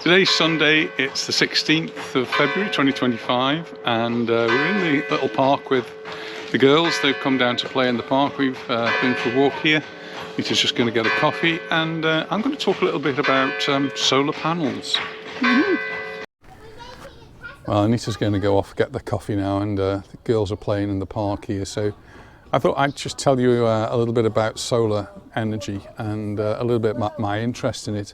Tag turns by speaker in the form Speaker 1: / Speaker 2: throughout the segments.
Speaker 1: Today's Sunday, it's the 16th of February 2025, and we're in the little park with the girls. They've come down to play in the park. We've been for a walk here. Nita's just going to get a coffee, and I'm going to talk a little bit about solar panels. Well, Nita's going to go off get the coffee now, and the girls are playing in the park here. So I thought I'd just tell you a little bit about solar energy and a little bit about my interest in it,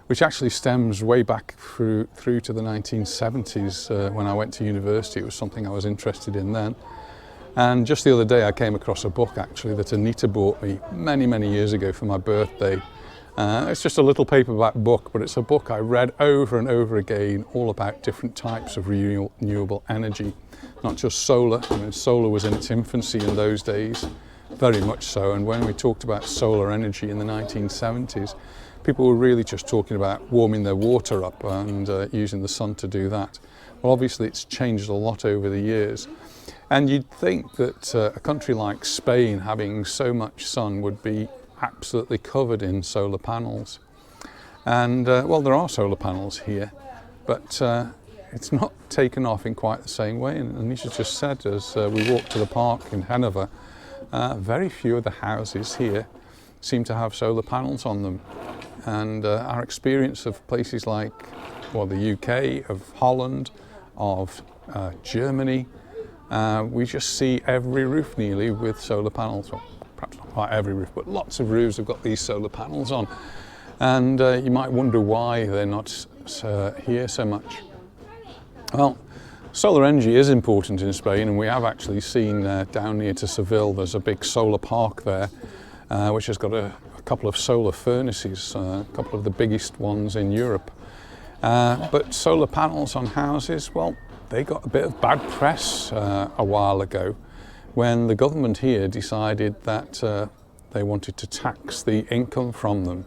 Speaker 1: which actually stems way back through to the 1970s when I went to university. It was something I was interested in then. And just the other day I came across a book actually that Anita bought me many years ago for my birthday. It's just a little paperback book, but it's a book I read over and over again, all about different types of renewable energy, not just solar. I mean, solar was in its infancy in those days, very much so. And when we talked about solar energy in the 1970s, people were really just talking about warming their water up and using the sun to do that. Well, obviously it's changed a lot over the years. And you'd think that a country like Spain, having so much sun, would be absolutely covered in solar panels. And well, there are solar panels here, but it's not taken off in quite the same way. And Anisha just said, as we walked to the park in Hanover, very few of the houses here seem to have solar panels on them. And our experience of places like, well, the UK, of Holland, of Germany, we just see every roof nearly with solar panels. Well, perhaps not quite every roof, but lots of roofs have got these solar panels on. And you might wonder why they're not here so much. Well, solar energy is important in Spain, and we have actually seen down near to Seville, there's a big solar park there, which has got a couple of solar furnaces, a couple of the biggest ones in Europe. But solar panels on houses, well, they got a bit of bad press a while ago when the government here decided that they wanted to tax the income from them.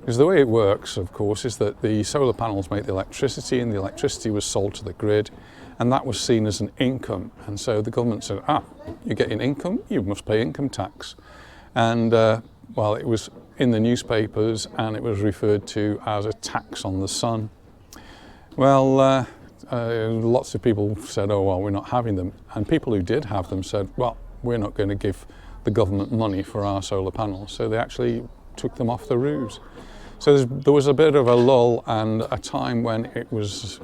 Speaker 1: Because the way it works, of course, is that the solar panels make the electricity, and the electricity was sold to the grid, and that was seen as an income. And so the government said, you're getting income, you must pay income tax. And well, it was in the newspapers, and it was referred to as a tax on the sun. Well, lots of people said, oh, well, we're not having them. And people who did have them said, well, we're not going to give the government money for our solar panels. So they actually took them off the roofs. So there was a bit of a lull and a time when it was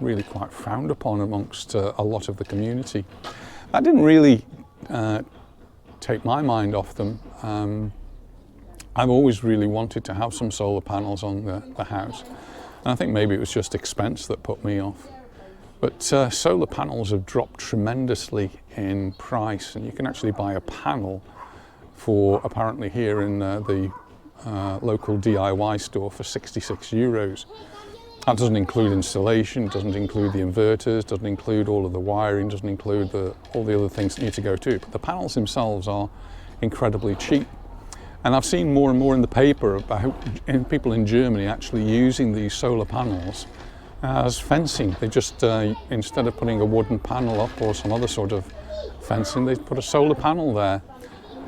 Speaker 1: really quite frowned upon amongst a lot of the community. That didn't really take my mind off them. I've always really wanted to have some solar panels on the house. And I think maybe it was just expense that put me off. But solar panels have dropped tremendously in price, and you can actually buy a panel for, apparently here in the local DIY store, for €66. That doesn't include installation, doesn't include the inverters, doesn't include all of the wiring, doesn't include all the other things that need to go too. But the panels themselves are incredibly cheap. And I've seen more and more in the paper about people in Germany actually using these solar panels as fencing. They just, instead of putting a wooden panel up or some other sort of fencing, they put a solar panel there.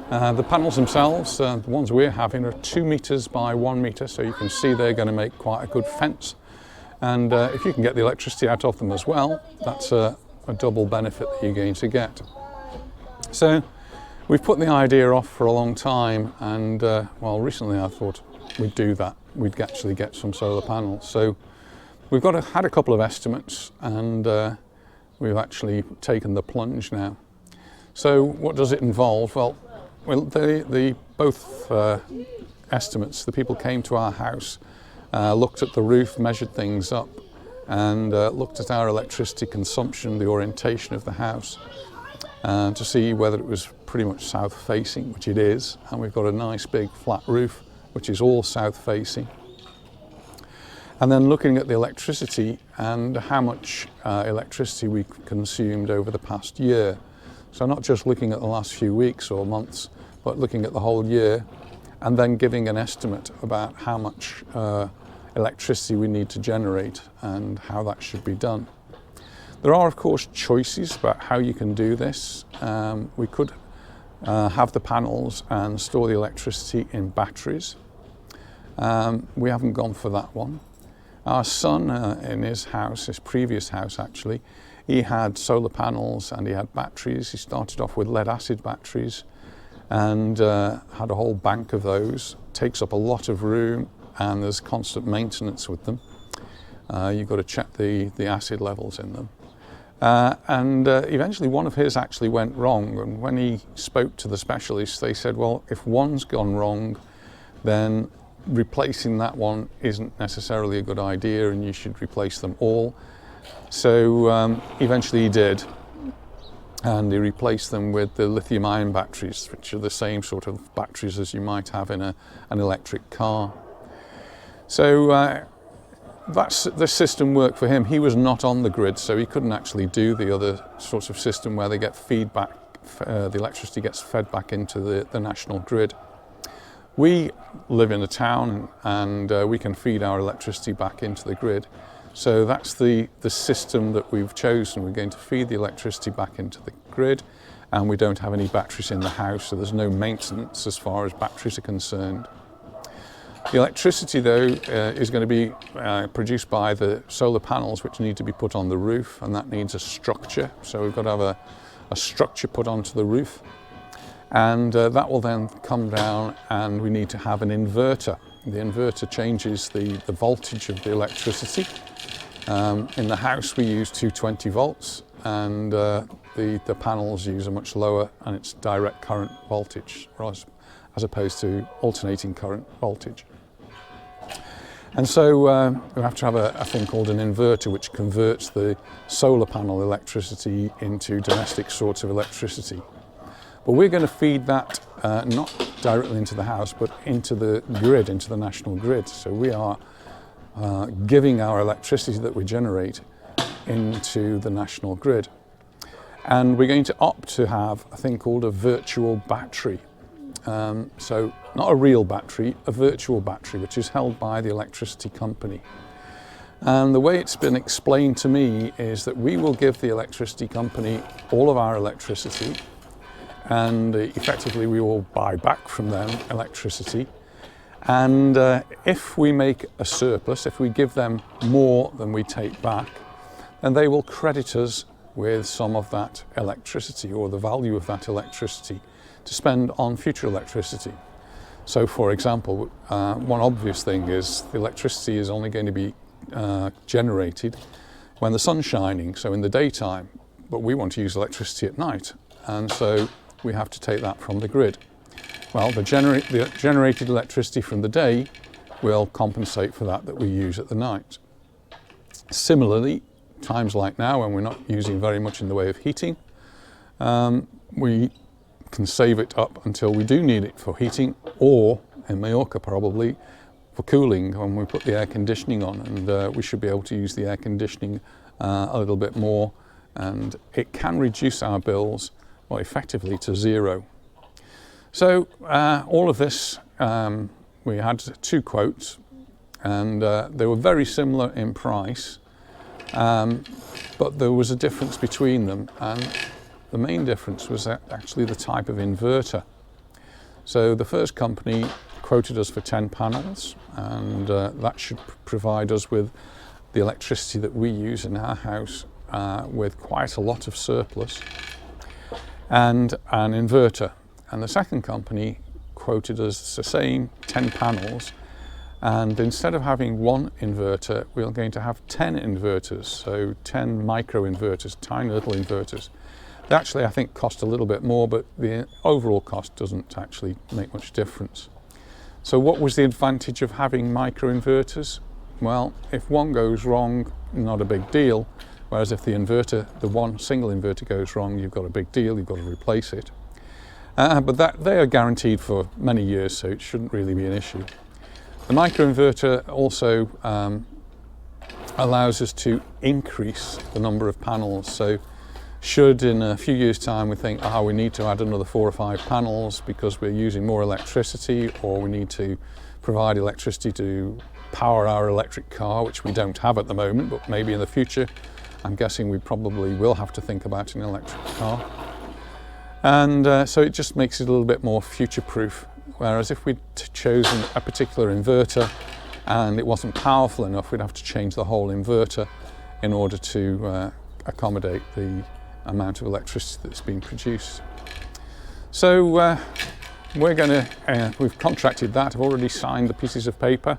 Speaker 1: The panels themselves, the ones we're having, are 2 meters by 1 meter, so you can see they're going to make quite a good fence. And if you can get the electricity out of them as well, that's a double benefit that you're going to get. So we've put the idea off for a long time, and well, recently I thought we'd do that. We'd actually get some solar panels. So we've had a couple of estimates, and we've actually taken the plunge now. So what does it involve? Well, both estimates, the people came to our house, looked at the roof, measured things up, and looked at our electricity consumption, the orientation of the house, to see whether it was pretty much south facing, which it is, and we've got a nice big flat roof which is all south facing. And then looking at the electricity and how much electricity we consumed over the past year. So not just looking at the last few weeks or months, but looking at the whole year, and then giving an estimate about how much electricity we need to generate and how that should be done. There are, of course, choices about how you can do this. We could have the panels and store the electricity in batteries. We haven't gone for that one. Our son, in his house, his previous house actually, he had solar panels and he had batteries. He started off with lead acid batteries and had a whole bank of those. Takes up a lot of room and there's constant maintenance with them. You've got to check the acid levels in them. Eventually one of his actually went wrong, and when he spoke to the specialists they said, well, if one's gone wrong then replacing that one isn't necessarily a good idea and you should replace them all. So eventually he did, and he replaced them with the lithium-ion batteries, which are the same sort of batteries as you might have in an electric car. So the system worked for him. He was not on the grid, so he couldn't actually do the other sorts of system where they get feedback, the electricity gets fed back into the national grid. We live in a town and we can feed our electricity back into the grid. So that's the system that we've chosen. We're going to feed the electricity back into the grid, and we don't have any batteries in the house, so there's no maintenance as far as batteries are concerned. The electricity though is going to be produced by the solar panels, which need to be put on the roof, and that needs a structure. So we've got to have a structure put onto the roof, and that will then come down, and we need to have an inverter. The inverter changes the voltage of the electricity. In the house we use 220 volts, and the panels use a much lower, and it's direct current voltage as opposed to alternating current voltage. And so we have to have a thing called an inverter, which converts the solar panel electricity into domestic sorts of electricity. But we're going to feed that not directly into the house, but into the grid, into the national grid. So we are giving our electricity that we generate into the national grid. And we're going to opt to have a thing called a virtual battery. So not a real battery, a virtual battery, which is held by the electricity company. And the way it's been explained to me is that we will give the electricity company all of our electricity, and effectively we will buy back from them electricity. And if we make a surplus, if we give them more than we take back, then they will credit us with some of that electricity, or the value of that electricity, to spend on future electricity. So for example, one obvious thing is the electricity is only going to be generated when the sun's shining, so in the daytime, but we want to use electricity at night, and so we have to take that from the grid. Well, the generated electricity from the day will compensate for that we use at the night. Similarly, times like now when we're not using very much in the way of heating, we can save it up until we do need it for heating, or in Mallorca probably for cooling when we put the air conditioning on, and we should be able to use the air conditioning a little bit more, and it can reduce our bills, well, effectively to zero. So all of this, we had two quotes, and they were very similar in price, but there was a difference between them, and the main difference was actually the type of inverter. So the first company quoted us for 10 panels, and that should provide us with the electricity that we use in our house with quite a lot of surplus, and an inverter. And the second company quoted us the same 10 panels, and instead of having one inverter, we're going to have 10 inverters, so 10 micro inverters, tiny little inverters. They actually, I think, cost a little bit more, but the overall cost doesn't actually make much difference. So what was the advantage of having micro inverters? Well, if one goes wrong, not a big deal, whereas if the one single inverter goes wrong, you've got a big deal, you've got to replace it. But they are guaranteed for many years, so it shouldn't really be an issue. The microinverter also allows us to increase the number of panels. So should in a few years' time we think, we need to add another 4 or 5 panels because we're using more electricity, or we need to provide electricity to power our electric car, which we don't have at the moment, but maybe in the future, I'm guessing we probably will have to think about an electric car. And so it just makes it a little bit more future-proof. Whereas if we'd chosen a particular inverter, and it wasn't powerful enough, we'd have to change the whole inverter in order to accommodate the amount of electricity that's being produced. So we've contracted that. I've already signed the pieces of paper,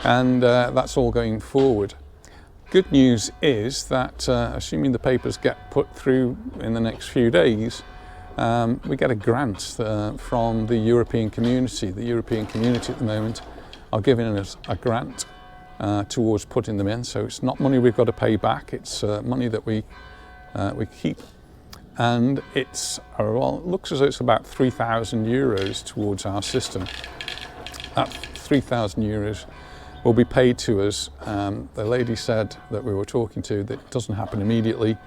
Speaker 1: and that's all going forward. Good news is that assuming the papers get put through in the next few days, we get a grant from the European community. The European community at the moment are giving us a grant towards putting them in. So it's not money we've got to pay back, it's money that we keep. And it looks as though it's about 3,000 euros towards our system. That 3,000 euros will be paid to us. The lady said that we were talking to that it doesn't happen immediately,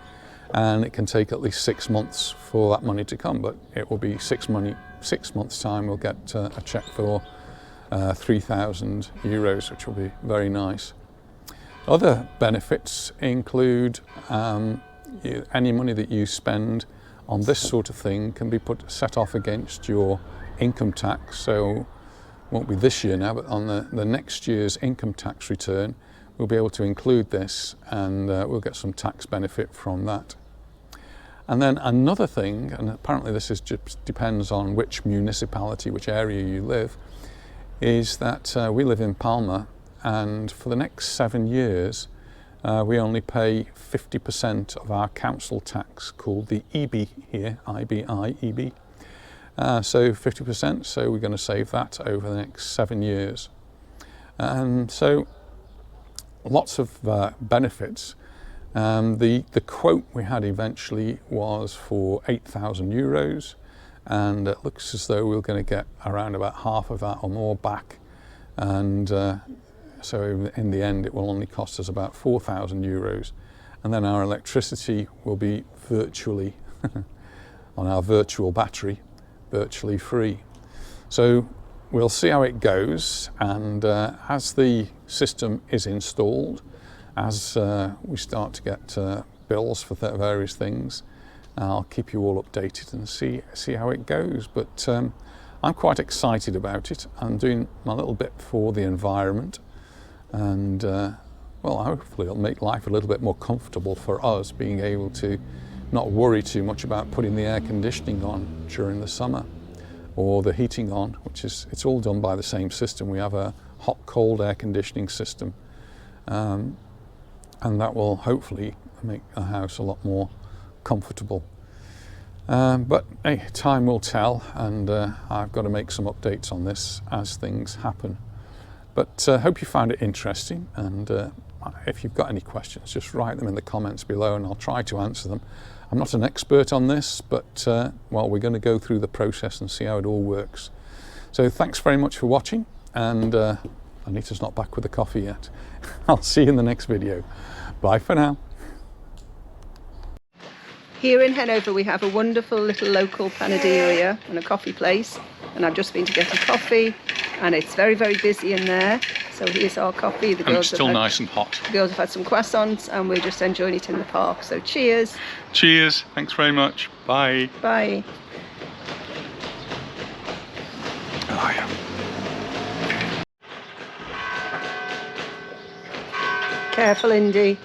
Speaker 1: and it can take at least 6 months for that money to come, but it will be 6 months time we'll get a cheque for 3,000 euros, which will be very nice. Other benefits include any money that you spend on this sort of thing can be set off against your income tax. So won't be this year now, but on the next year's income tax return, we'll be able to include this, and we'll get some tax benefit from that. And then another thing, and apparently this just depends on which municipality, which area you live, is that we live in Palma, and for the next 7 years we only pay 50% of our council tax, called the EB here, EB. So 50%, so we're going to save that over the next 7 years. And so lots of benefits. The quote we had eventually was for 8,000 euros, and it looks as though we're going to get around about half of that or more back. And so in the end, it will only cost us about 4,000 euros. And then our electricity will be virtually, on our virtual battery, virtually free. So we'll see how it goes, and as the system is installed, as we start to get bills for various things, I'll keep you all updated and see how it goes. But I'm quite excited about it. I'm doing my little bit for the environment, and well, hopefully it'll make life a little bit more comfortable for us, being able to not worry too much about putting the air conditioning on during the summer, or the heating on, which is, it's all done by the same system. We have a hot cold air conditioning system, and that will hopefully make the house a lot more comfortable. But hey, time will tell, and I've got to make some updates on this as things happen. But hope you found it interesting, and if you've got any questions, just write them in the comments below and I'll try to answer them. I'm not an expert on this, but well, we're going to go through the process and see how it all works. So thanks very much for watching, and Anita's not back with the coffee yet. I'll see you in the next video. Bye for now.
Speaker 2: Here in Hanover we have a wonderful little local panaderia and a coffee place, and I've just been to get a coffee, and it's very, very busy in there. So here's our coffee. The girls
Speaker 1: still nice and hot.
Speaker 2: The girls have had some croissants, and we're just enjoying it in the park. So cheers.
Speaker 1: Cheers. Thanks very much. Bye.
Speaker 2: Bye.
Speaker 1: Oh, yeah.
Speaker 2: Careful, Indy.